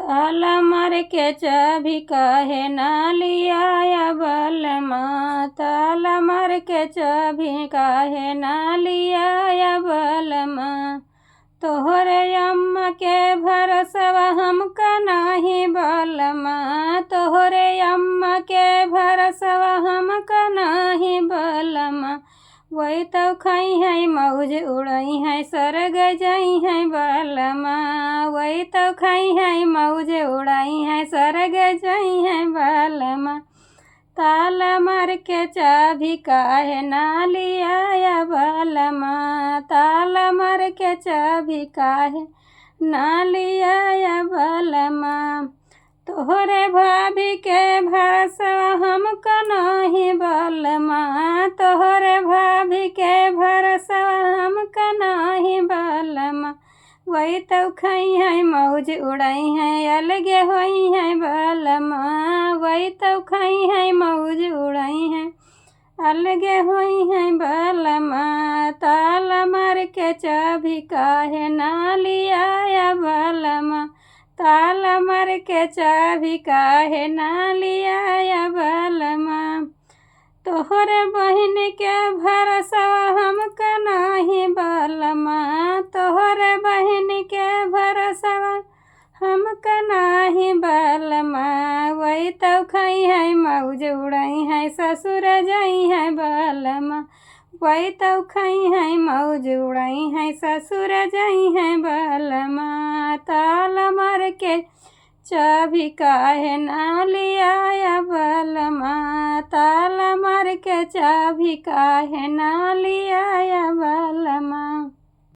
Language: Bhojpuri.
ताला मार के चाबी काहे ना लियाया बलमा। ताला मार के चाबी काहे ना लियाया बलमा। तोहरे अम्मा के भरोसवा हमका नाही बलमा। तोहरे अम्मा के भरोसवा हमका नाही बलमा। वही तो खाई है मौज उड़ाई है सरग जाई है बलमा। वही तो खाई है मौज उड़ाई है सरग जाई है बलमा। ताला मार के चाबी काहे ना लियाया बलमा। ताला मार के चाबी काहे ना लियाया बलमा। तोहरे भाभी के भरोसा हमका नाही बलमा। तोहरे भाभी के भरोसा हमका नाही बलमा। वही तो खाई है मौज उड़ाई है अलगे होई है बलमा। वही तो खाई है मौज उड़ाई है अलगे होई है बलमा। ताला मार के चाबी काहे ना लियाया बलमा। ताला मार के चाबी काहे ना लियाया बलमा। तोहरे बहन के भरोसा हमका नाही बलमा। तोहरे बहन के भरोसा हमका नाही बलमा। वही तो खाई है मौज उड़ाई है ससुर जाई है बलमा। वही तो खाई है मौज उड़ाई है ससुर जाई है बलमा। ताला मार के चाबी काहे ना लियाया बलमा। ताला मार के चाबी काहे ना लियाया बलमा।